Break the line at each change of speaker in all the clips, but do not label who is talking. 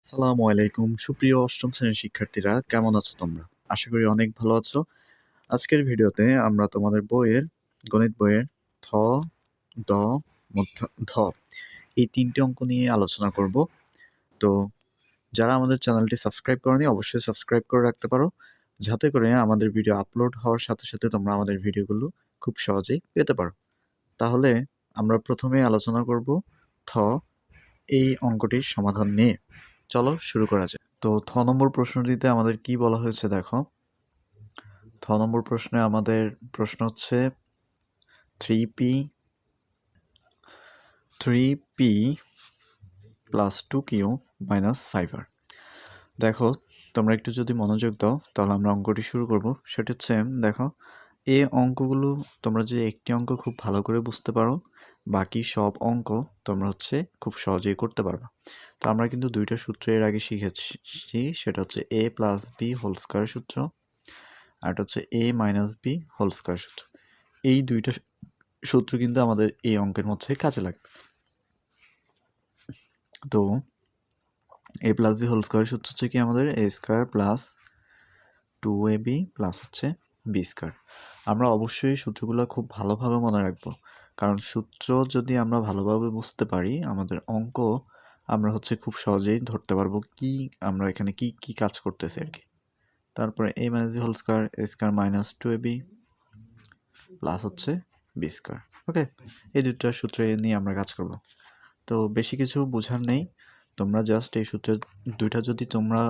আসসালামু আলাইকুম সুপ্রিয় অষ্টম শ্রেণীর শিক্ষার্থীরা, কেমন আছো তোমরা? আশা করি অনেক ভালো আছো। আজকের ভিডিওতে আমরা তোমাদের গণিত বইয়ের থ, দ, ধ এই ৩টি অঙ্ক নিয়ে আলোচনা করব। তো যারা আমাদের চ্যানেলটি সাবস্ক্রাইব করোনি অবশ্যই সাবস্ক্রাইব করে রাখতে পারো, যাতে করে আমাদের ভিডিও আপলোড হওয়ার সাথে সাথে তোমরা আমাদের ভিডিওগুলো খুব সহজেই পেতে পারো। তাহলে আমরা প্রথমে আলোচনা করব থ এই অঙ্কটির সমাধান নিয়ে। চলো শুরু করা যাক। তো থ নম্বর প্রশ্নটিতে আমাদের কি বলা হয়েছে দেখো। থ নম্বর প্রশ্নে আমাদের প্রশ্ন হচ্ছে 3p plus 2q minus 5r। দেখো তোমরা একটু যদি মনোযোগ দাও তাহলে আমরা অঙ্কটি শুরু করব। সেটা হচ্ছে দেখো, এই অঙ্কগুলো তোমরা যে একটি অঙ্ক খুব ভালো করে বুঝতে পারো, বাকি সব অঙ্ক তোমরা খুব সহজেই করতে পারবে। তো আমরা কিন্তু দুইটা সূত্র এর আগে শিখেছি, সেটা হচ্ছে a plus b whole square সূত্র, আর এটা হচ্ছে a minus b whole square সূত্র। এই দুইটা সূত্র কিন্তু আমাদের এই অঙ্কের মধ্যে কাজে লাগবে। তো a plus b whole square সূত্র হচ্ছে কি আমাদের a square plus 2ab plus হচ্ছে বি স্কয়ার। আমরা অবশ্যই সূত্রগুলো খুব ভালোভাবে মনে রাখবো, কারণ সূত্র যদি আমরা ভালোভাবে বুঝতে পারি আমাদের অঙ্ক আমরা খুব সহজেই ধরতে পারবো কি আমরা এখানে কি কি কাজ করতেছি আর কি। তারপরে a minus b whole square, a square minus 2ab plus হচ্ছে বি স্কয়ার। ওকে, এই দুটো সূত্র নিয়ে আমরা কাজ করব। তো বেশি কিছু বোঝার নেই, তোমরা জাস্ট এই সূত্রের দুইটা যদি তোমরা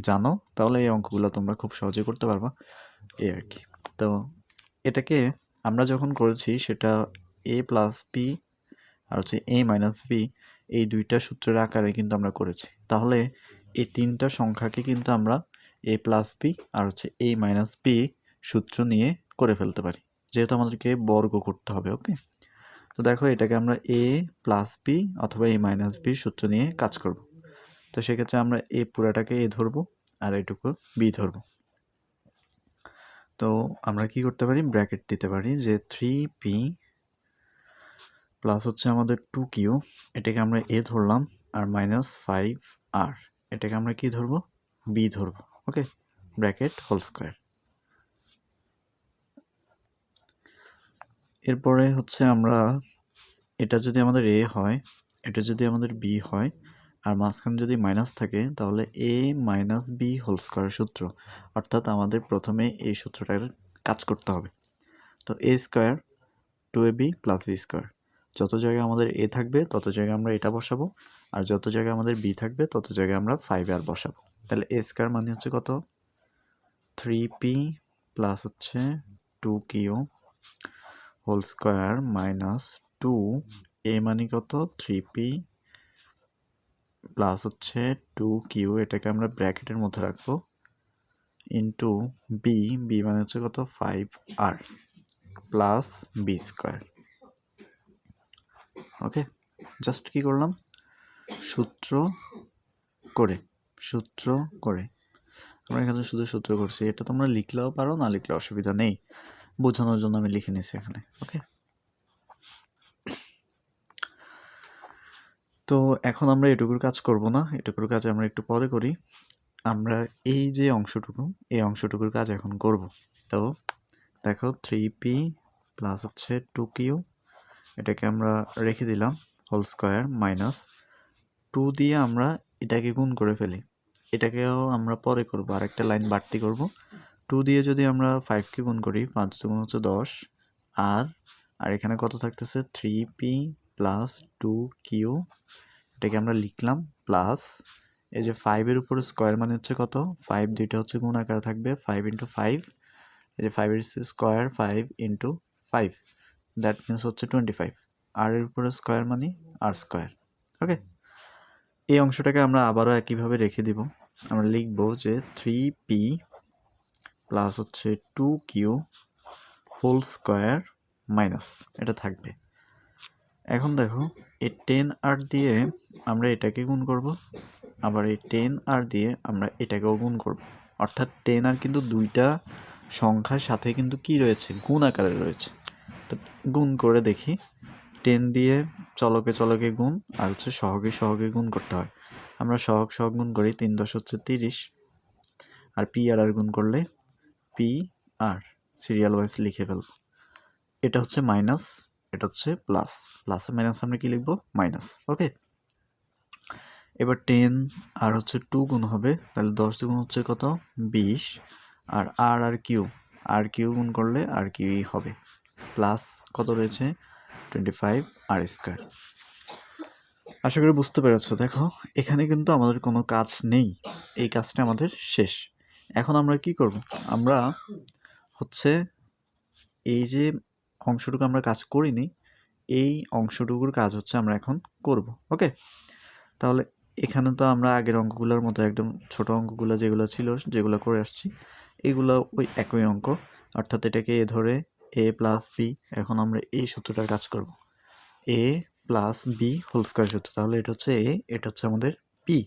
জানো তাহলে এই অঙ্কগুলো তোমরা খুব সহজে করতে পারবা, এই আর কি। তো এটাকে আমরা যখন করেছি সেটা a প্লাস বি আর হচ্ছে a মাইনাস বি এই দুইটা সূত্রের আকারে কিন্তু আমরা করেছি। তাহলে এই তিনটা সংখ্যাকে কিন্তু আমরা a প্লাস বি আর হচ্ছে a মাইনাস বি সূত্র নিয়ে করে ফেলতে পারি, যেহেতু আমাদেরকে বর্গ করতে হবে। ওকে, তো দেখো এটাকে আমরা a প্লাস বি অথবা a মাইনাস বির সূত্র নিয়ে কাজ করব। তো সেক্ষেত্রে আমরা এই পুরাটাকে a ধরবো আর এইটুকু b ধরবো। তো আমরা কি করতে পারি, ব্র্যাকেট দিতে পারি যে 3p প্লাস হচ্ছে আমাদের 2q, এটাকে আমরা a ধরলাম, আর মাইনাস 5r এটাকে আমরা কি ধরবো, b ধরবো। ওকে, ব্র্যাকেট হোল স্কয়ার। এরপরে আমরা এটা যদি আমাদের a হয়, এটা যদি আমাদের b হয়, আর মাঝখানে যদি মাইনাস থাকে তাহলে a minus b whole square সূত্র, অর্থাৎ আমাদের প্রথমে এই সূত্রটার কাজ করতে হবে। তো a square 2ab plus b square, যত জায়গায় আমাদের a থাকবে তত জায়গায় আমরা এটা বসাবো, আর যত জায়গায় আমাদের b থাকবে তত জায়গায় আমরা 5r বসাবো। তাহলে a স্কয়ার মানে হচ্ছে কত, 3p প্লাস হচ্ছে 2q whole square minus 2a মানে কত, 3p প্লাস হচ্ছে 2q, এটাকে আমরা ব্র্যাকেটের মধ্যে রাখবো, ইন্টু b মানে হচ্ছে কত, 5r প্লাস বি স্কয়ার। ওকে, জাস্ট কি করলাম, সূত্র করে আমরা এখানে শুধু সূত্র করছি। এটা তোমরা লিখলেও পারো, না লিখলে অসুবিধা নেই, বোঝানোর জন্য আমি লিখে নিয়েছি এখানে। ওকে, তো এখন আমরা এটুকুর কাজ করব না, এটুকুর কাজ আমরা একটু পরে করি। আমরা এই যে অংশটুকু, এই অংশটুকুর কাজ এখন করব। তো দেখো 3p প্লাস হচ্ছে 2q, এটাকে আমরা রেখে দিলাম হোল স্কয়ার মাইনাস 2 দিয়ে আমরা এটাকে গুণ করে ফেলি, এটাকেও আমরা পরে করব, আরেকটা লাইন বাড়তি করব। 2 দিয়ে যদি আমরা 5কে গুণ করি, 5 গুণ হচ্ছে 10, আর এখানে কত থাকতেছে, 3p প্লাস 2q, এটাকে আমরা লিখলাম প্লাস এই যে 5-এর উপরে স্কয়ার মানে হচ্ছে কত, 5 দুইটা হচ্ছে গুণ আকারে থাকবে, 5 ইন্টু 5, এই যে 5-এর স্কয়ার 5 ইন্টু 5, দ্যাট মিনস হচ্ছে 25, আর এর উপরে স্কয়ার মানে আর স্কয়ার। ওকে, এই অংশটাকে আমরা আবারও একইভাবে রেখে দিব, আমরা লিখব যে 3p প্লাস হচ্ছে 2q হোল স্কয়ার মাইনাস এটা থাকবে। এখন দেখো এই 10r দিয়ে আমরা এটাকে গুণ করব, আবার এই 10r দিয়ে আমরা এটাকেও গুণ করব, অর্থাৎ 10r কিন্তু দুইটা সংখ্যার সাথে কিন্তু কি রয়েছে, গুণ আকারে রয়েছে। তো গুণ করে দেখি, 10 দিয়ে চলকে চলকে গুণ আর হচ্ছে সহগে সহগে গুণ করতে হয়। আমরা সহগ সহগ গুণ করি, 3 10 হচ্ছে 30, আর পি আর গুণ করলে পি আর সিরিয়াল ওয়াইজ লিখে ফেলব। এটা হচ্ছে মাইনাস, এটা হচ্ছে প্লাস, প্লাসে মাইনাস আমরা কি লিখবো? মাইনাস। ওকে, এবার 10 আর হচ্ছে 2 গুণ হবে, তাহলে 10 গুণ হচ্ছে কত? 20, আর কিউ গুণ করলে আর কিউই হবে, প্লাস কত রয়েছে? 25 আর স্কোয়ার। আশা করি বুঝতে পেরেছো। দেখো এখানে কিন্তু আমাদের কোনো কাজ নেই, এই কাজটা আমাদের শেষ। এখন আমরা কি করব? আমরা হচ্ছে এই যে অংশটুকু আমরা কাজ করিনি, এই অংশটুকুর কাজ হচ্ছে আমরা এখন করব। ওকে, তাহলে এখানে তো আমরা আগের অঙ্কগুলোর মতো একদম ছোট অঙ্কগুলো যেগুলো ছিল, যেগুলো করে আসছি, এগুলো ওই একই অঙ্ক, অর্থাৎ এটাকে এ ধরে এ প্লাস বি। এখন আমরা এই সূত্রটার কাজ করব, এ প্লাস বি হোল স্কোয়ার সূত্র। তাহলে এটা হচ্ছে এ, এটা হচ্ছে আমাদের পি।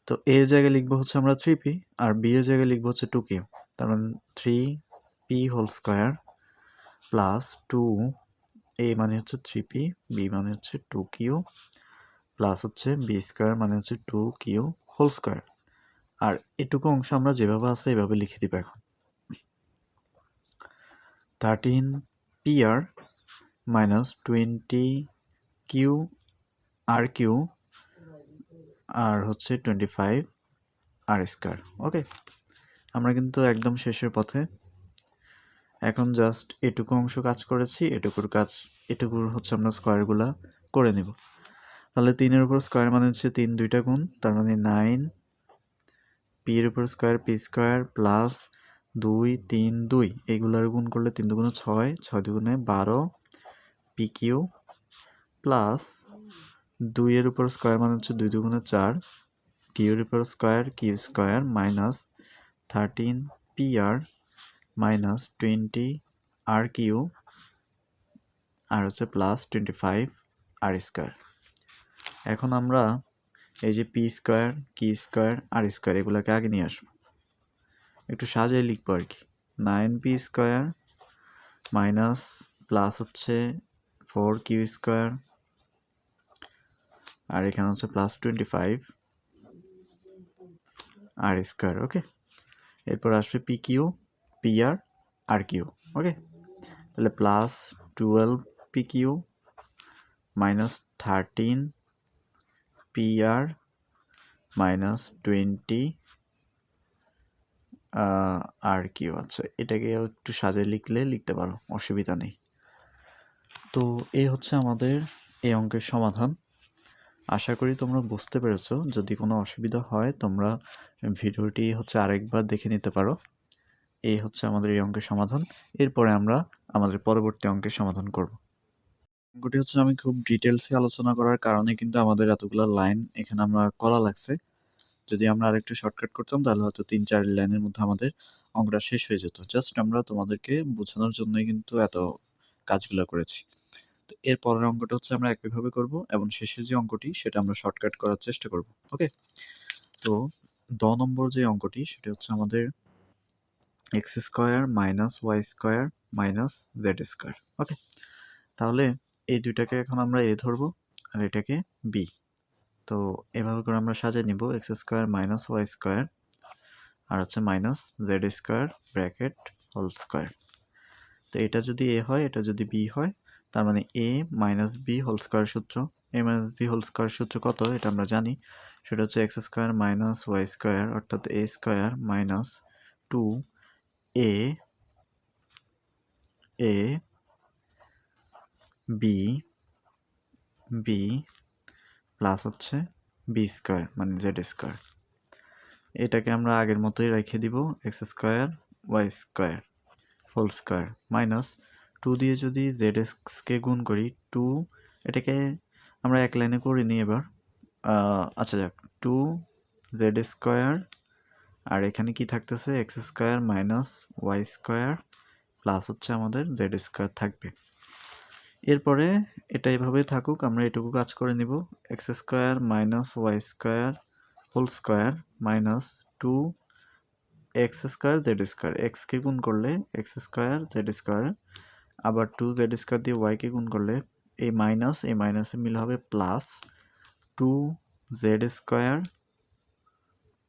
তো এর জায়গায় লিখবো হচ্ছে আমরা 3p, আর বি এর জায়গায় লিখবো হচ্ছে 2q। তার মানে 3p হোল স্কোয়ার প্লাস 2, এ মানে হচ্ছে 3p, বি মানে হচ্ছে 2q, প্লাস হচ্ছে বি স্কোয়ার মানে হচ্ছে 2q হোল স্কোয়ার। আর এটুকু অংশ আমরা যেভাবে আছে এভাবে লিখে দিব। এখন 13pr মাইনাস 20q আর কিউ আর হচ্ছে 25 আর স্কোয়ার। ওকে, আমরা কিন্তু একদম শেষের পথে। এখন জাস্ট এটুকু অংশ কাজ করেছি, এটুকুর হচ্ছে আমরা স্কোয়ারগুলা করে নিব। তাহলে 3-এর উপর স্কোয়ার মানে হচ্ছে 3 2টা গুণ, তার মানে 9, পি এর উপর স্কোয়ার পি স্কোয়ার প্লাস 2 3 2, এইগুলার গুণ করলে 3 2 6, 6 2 12 পি কিউ প্লাস 2 এর উপর স্কোয়ার মানে হচ্ছে 2 2 4, কিউ এর উপর square q square minus 13 p r minus 20 r q r হচ্ছে প্লাস 25 আর স্কোয়ার। এখন আমরা এই যে p square q square r square এগুলোকে আগে নিয়ে আসবো, একটু সাজিয়ে লিখবো আর কি। 9p স্কোয়ার মাইনাস প্লাস হচ্ছে 4q স্কোয়ার আর এখানে হচ্ছে প্লাস 25 আর স্কোয়ার। ওকে, এরপর আসবে p q p r q. Okay, তাহলে plus 12p q minus 13p r minus 20 r q. আচ্ছা, এটাকে একটু সাজিয়ে লিখতে পারো, অসুবিধা নেই। তো এই হচ্ছে আমাদের এই অঙ্কের সমাধান। আশা করি তোমরা বুঝতে পেরেছো। যদি কোনো অসুবিধা হয় তোমরা ভিডিওটি হচ্ছে আরেকবার দেখে নিতে পারো। এই হচ্ছে আমাদের এই অঙ্কের সমাধান। এরপরে আমরা আমাদের পরবর্তী অঙ্কের সমাধান করব। অঙ্কটি হচ্ছে আমি খুব ডিটেলসে আলোচনা করার কারণে কিন্তু আমাদের এতগুলো লাইন এখানে আমরা করা লাগছে। যদি আমরা আরেকটু শর্টকাট করতাম তাহলে হয়তো 3-4 লাইনের মধ্যে আমাদের অঙ্কটা শেষ হয়ে যেত। জাস্ট আমরা তোমাদেরকে বোঝানোর জন্যই কিন্তু এত কাজগুলো করেছি। তো এর পরের অঙ্কটা হচ্ছে আমরা একইভাবে করব এবং শেষের যে অঙ্কটি সেটা আমরা শর্টকাট করার চেষ্টা করব। ওকে, তো 10 নম্বর যে অঙ্কটি সেটা হচ্ছে আমাদের x square minus y square minus z square. Okay, তাহলে এই দুইটাকে এখন আমরা এ ধরবো আর এটাকে বি। তো এভাবে করে আমরা সাজিয়ে নিব x square minus y square আর হচ্ছে minus z square bracket whole square. তো এটা যদি এ হয়, এটা যদি বি হয়, তার মানে a minus b whole square সূত্র। A minus b whole square সূত্র কত এটা আমরা জানি, সেটা হচ্ছে x square minus y square অর্থাৎ a square minus 2 a b b plus হচ্ছে বি স্কোয়ার মানে জেড স্কোয়ার। এটাকে আমরা আগের মতোই রেখে দিব x square y square whole square minus 2 দিয়ে যদি জেড এক্সকে গুণ করি 2, এটাকে আমরা এক লাইনে করে নিই এবার। আচ্ছা যাক, 2 জেড স্কোয়ার আর এখানে কি থাকতেছে x square minus y square plus হচ্ছে আমাদের জেড স্কোয়ার থাকবে। এরপরে এটা এভাবেই থাকুক, আমরা এটুকু কাজ করে নিব x square minus y square whole square minus 2 x square z square. এক্সকে গুণ করলে এক্স স্কোয়ার জেড স্কোয়ার, আবার 2 জেড স্কোয়ার দিয়ে ওয়াইকে গুণ করলে এই মাইনাসে মিল হবে plus 2 z square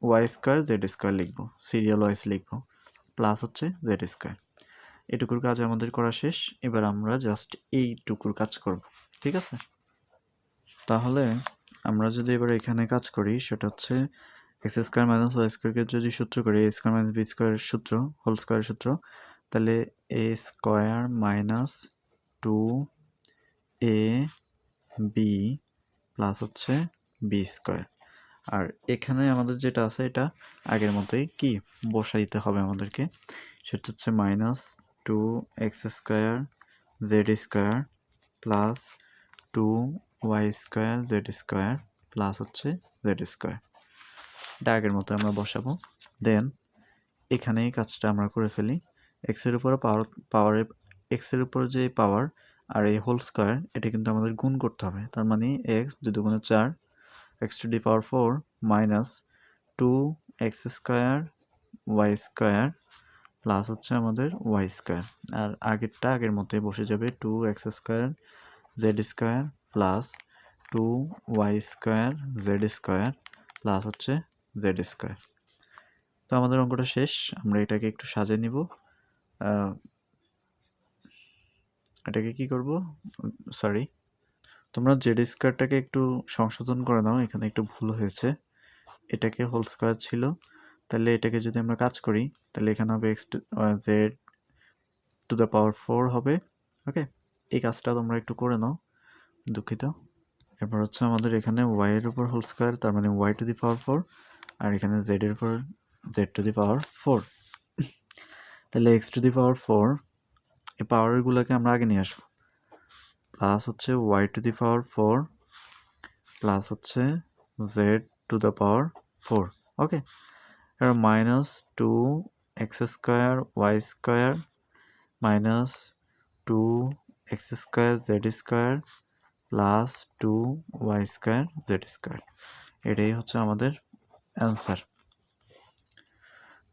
y square z square লিখবো, সিরিয়াল ওয়াইজ লিখবো, প্লাস হচ্ছে জেড স্কোয়ার। এটুকুর কাজ আমাদের করা শেষ। এবার আমরা জাস্ট এইটুকুর কাজ করব, ঠিক আছে? তাহলে আমরা যদি এবার এখানে কাজ করি, সেটা হচ্ছে এক্স স্কোয়ার মাইনাস ওয়াই স্কোয়ারকে যদি সূত্র করি এ স্কোয়ার মাইনাস বি স্কোয়ারের সূত্র, হোল স্কোয়ারের সূত্র, তাহলে এ square minus 2 a B plus হচ্ছে বি স্কোয়ার। আর এখানে আমাদের যেটা আছে এটা আগের মতোই কি বসাই দিতে হবে আমাদেরকে, সেটা হচ্ছে minus 2x square z square plus 2y square z square plus হচ্ছে জেড স্কোয়ার। এটা আগের মতো আমরা বসাবো। দেন এখানে এই কাজটা আমরা করে ফেলি। এক্সের উপরে পাওয়ারের এক্সের উপর যে পাওয়ার আর এই হোল স্কোয়ার, এটা কিন্তু আমাদের গুণ করতে হবে। তার মানে এক্স 2 দুগুণে 4, x to the power 4 minus 2x square y square plus হচ্ছে আমাদের ওয়াই স্কোয়ার। আর আগেরটা আগের মতোই বসে যাবে, 2x square z square plus 2y square z square plus হচ্ছে জেড স্কোয়ার। তো আমাদের অঙ্কটা শেষ। আমরা এটাকে একটু সাজিয়ে নিব। এটাকে কি করব, সরি, তোমরা জেড স্কোয়ারটাকে একটু সংশোধন করে নাও, এখানে একটু ভুল হয়েছে। এটাকে হোল স্কোয়ার ছিল, তাহলে এটাকে যদি আমরা কাজ করি তাহলে এখানে হবে x Z to the power 4 হবে। ওকে, এই কাজটা তোমরা একটু করে নাও, দুঃখিত। এরপর হচ্ছে আমাদের এখানে ওয়াই এর উপর হোল স্কোয়ার, তার মানে ওয়াই টু দি পাওয়ার 4, আর এখানে জেড এর উপর জেড টু দি পাওয়ার 4। তাহলে এক্স টু দি পাওয়ার 4 এই পাওয়ারগুলোকে আমরা আগে নিয়ে আসবো, প্লাস হচ্ছে y to the power 4 plus হচ্ছে z to the power 4। Okay, এবার minus 2x square y square minus 2x square z square plus 2y square z square. এটাই হচ্ছে আমাদের অ্যান্সার।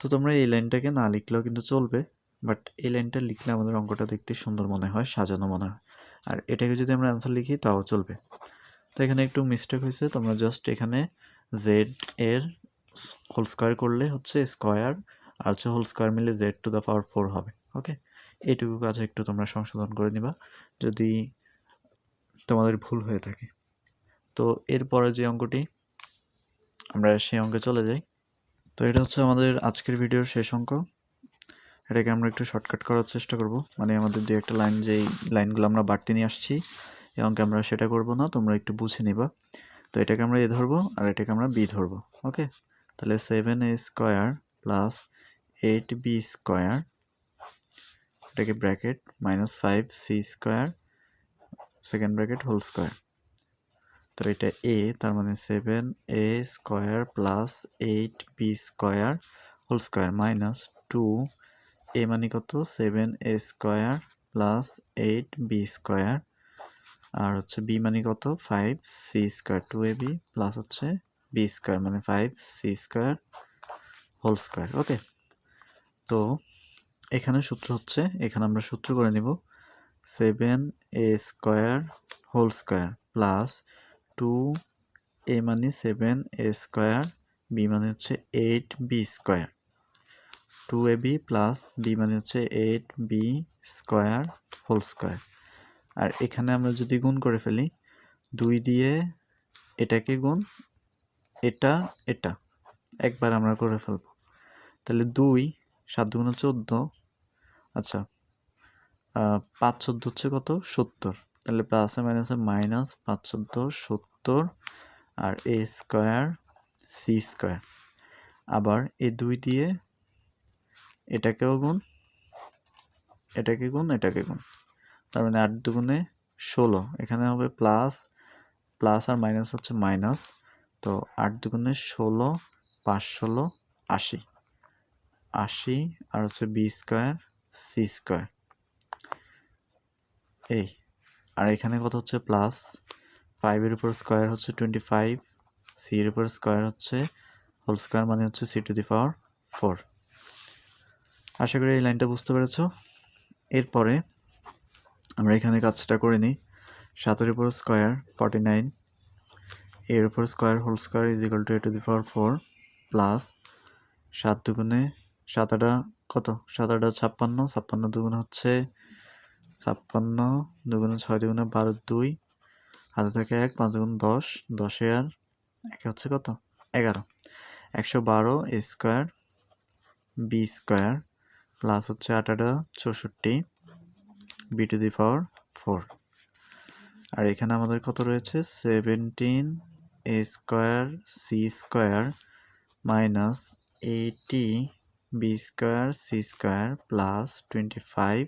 তো তোমরা এই লাইনটাকে না লিখলেও কিন্তু চলবে, বাট এই লাইনটা লিখলে আমাদের অঙ্কটা দেখতে সুন্দর মনে হয়, সাজানো মনে হয়। আর এটাকে যদি আমরা অ্যান্সার লিখি তাও চলবে। তো এখানে একটু মিস্টেক হয়েছে, তোমরা জাস্ট এখানে জেড এর হোল স্কোয়ার করলে হচ্ছে স্কোয়ার আর হচ্ছে হোল স্কোয়ার মিলে জেড টু দ্য পাওয়ার 4 হবে। ওকে, এইটুকু কাজ একটু তোমরা সংশোধন করে নিবা যদি তোমাদের ভুল হয়ে থাকে। তো এরপরে যে অঙ্কটি, আমরা সেই অঙ্কে চলে যাই। তো এটা হচ্ছে আমাদের আজকের ভিডিওর শেষ অঙ্ক। এটাকে আমরা একটু শর্টকাট করার চেষ্টা করব, মানে আমাদের দু একটা লাইন, যেই লাইনগুলো আমরা বাড়তি নিয়ে আসছি এই অঙ্কে আমরা সেটা করব না, তোমরা একটু বুঝে নিবা। তো এটাকে আমরা এ ধরবো আর এটাকে আমরা বি ধরবো। ওকে, তাহলে 7a square plus 8b square, এটাকে bracket minus 5c square second bracket whole square. তো এটা এ, তার মানে 7a square plus 8b square whole square minus 2a মানে কত 7a square plus 8b square, আর হচ্ছে b মানে কত 5c স্কোয়ার 2ab প্লাস হচ্ছে b স্কোয়ার মানে 5c স্কোয়ার হোল স্কোয়ার। ওকে, তো এখানে সূত্র হচ্ছে, এখানে আমরা সূত্র করে নিব 7a square whole square plus 2a মানে 7a স্কোয়ার, b মানে হচ্ছে 8b square, 2ab plus b মানে হচ্ছে 8b স্কোয়ার হোল স্কোয়ার। আর এখানে আমরা যদি গুণ করে ফেলি 2 দিয়ে এটাকে গুণ, এটা এটা একবার আমরা করে ফেলবো, তাহলে 2 7 গুণ 14, আচ্ছা 5 14 হচ্ছে কত 70, তাহলে প্লাসে মাইনাসে মাইনাস 5 14 70, আর এ স্কোয়ার সি স্কোয়ার, আবার এই 2 দিয়ে এটাকেও গুণ, এটাকে গুণ, এটাকে গুণ, তার মানে 8 দুগুণে 16, এখানে হবে প্লাস প্লাস আর মাইনাস হচ্ছে মাইনাস, তো 8 দুগুণে 16 5 16 80 80, আর হচ্ছে বি স্কোয়ার সি স্কোয়ার এই, আর এখানে কত হচ্ছে প্লাস 5 এর উপর স্কোয়ার হচ্ছে 25, সি এর উপর স্কোয়ার হচ্ছে হোল স্কোয়ার মানে হচ্ছে সি টু দি পাওয়ার 4। আশা করি এই লাইনটা বুঝতে পেরেছ। এরপরে আমরা এখানে কাজটা করে নিই, 7 এর উপর স্কোয়ার 49, এর উপর square whole square is equal to a to the power 4 plus 7 দুগুণে 7 আটা কত 7 আটা 56, 56 দুগুণে হচ্ছে 56, দুগুণে 6 দুগুণে 12, 2 হাতে থাকে 1, 5 দুগুণ 10, 10 আর 1 হচ্ছে কত 11, 112 স্কোয়ার বি স্কোয়ার প্লাস হচ্ছে 8 আটা 64 বি টু দি পাওয়ার 4। আর এখানে আমাদের কত রয়েছে 17 a square c square minus 80 b square c square plus 25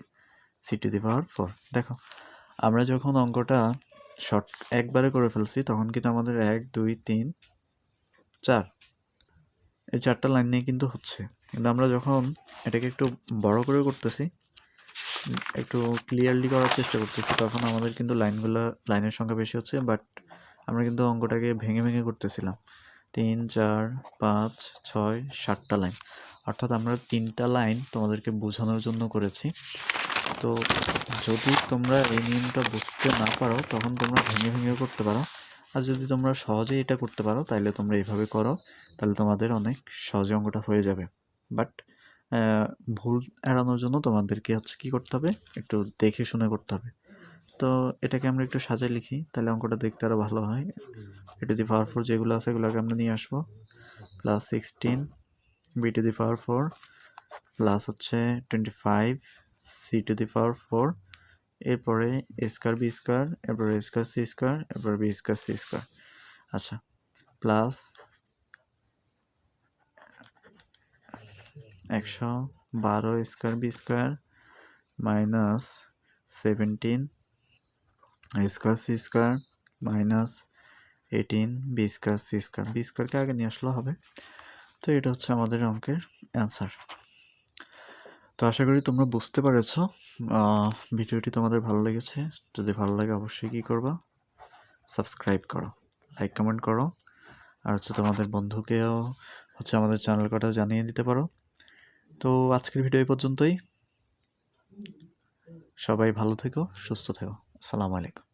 c to the power 4। দেখো আমরা যখন অঙ্কটা শর্ট একবারে করে ফেলছি তখন কিন্তু আমাদের 1 2 3 4 এই 4টা লাইন নিয়ে কিন্তু হচ্ছে, কিন্তু আমরা যখন এটাকে একটু বড় করে করতেছি, একটু ক্লিয়ারলি করার চেষ্টা করতেছি, তখন আমাদের কিন্তু লাইনের সংখ্যা বেশি হচ্ছে, বাট আমরা কিন্তু অঙ্কটাকে ভেঙে ভেঙে করতেছিলাম 3 4 5 6 7টা লাইন, অর্থাৎ আমরা 3টা লাইন তোমাদেরকে বোঝানোর জন্য করেছি। তো যদি তোমরা এই নিয়মটা বুঝতে না পারো তখন তোমরা ভেঙে ভেঙে করতে পারো, আর যদি তোমরা সহজেই এটা করতে পারো তাহলে তোমরা এইভাবে করো, তাহলে তোমাদের অনেক সহজে অঙ্কটা হয়ে যাবে। বাট ভুল এড়ানোর জন্য তোমাদেরকে হচ্ছে কী করতে হবে, একটু দেখে শুনে করতে হবে। তো এটাকে আমরা একটু সাজায় লিখি, তাহলে অঙ্কটা দেখতে আরও ভালো হয়। এ টু দি পাওয়ার 4 যেগুলো আছে এগুলোকে আমরা নিয়ে আসবো, plus 16 b to the power 4 plus হচ্ছে 25 সি টু দি পাওয়ার 4, এরপরে এ স্কোয়ার বি স্কোয়ার, এরপরে এ স্কোয়ার সি স্কোয়ার, এরপরে বি স্কোয়ার সি স্কোয়ার। আচ্ছা, plus 112 square b square minus 17 square c square minus 18 b square c square. B স্কোয়ারকে আগে নিয়ে আসলে হবে। তো এটা হচ্ছে আমাদের অঙ্কের অ্যান্সার। তো আশা করি তোমরা বুঝতে পেরেছ। ভিডিওটি তোমাদের ভালো লেগেছে। যদি ভালো লাগে অবশ্যই কী করবা, সাবস্ক্রাইব করো, লাইক কমেন্ট করো, আর হচ্ছে তোমাদের বন্ধুকেও হচ্ছে আমাদের চ্যানেল কটা জানিয়ে দিতে পারো। তো আজকের ভিডিও এই পর্যন্তই। সবাই ভালো থেকো, সুস্থ থেকো। আসসালামু আলাইকুম।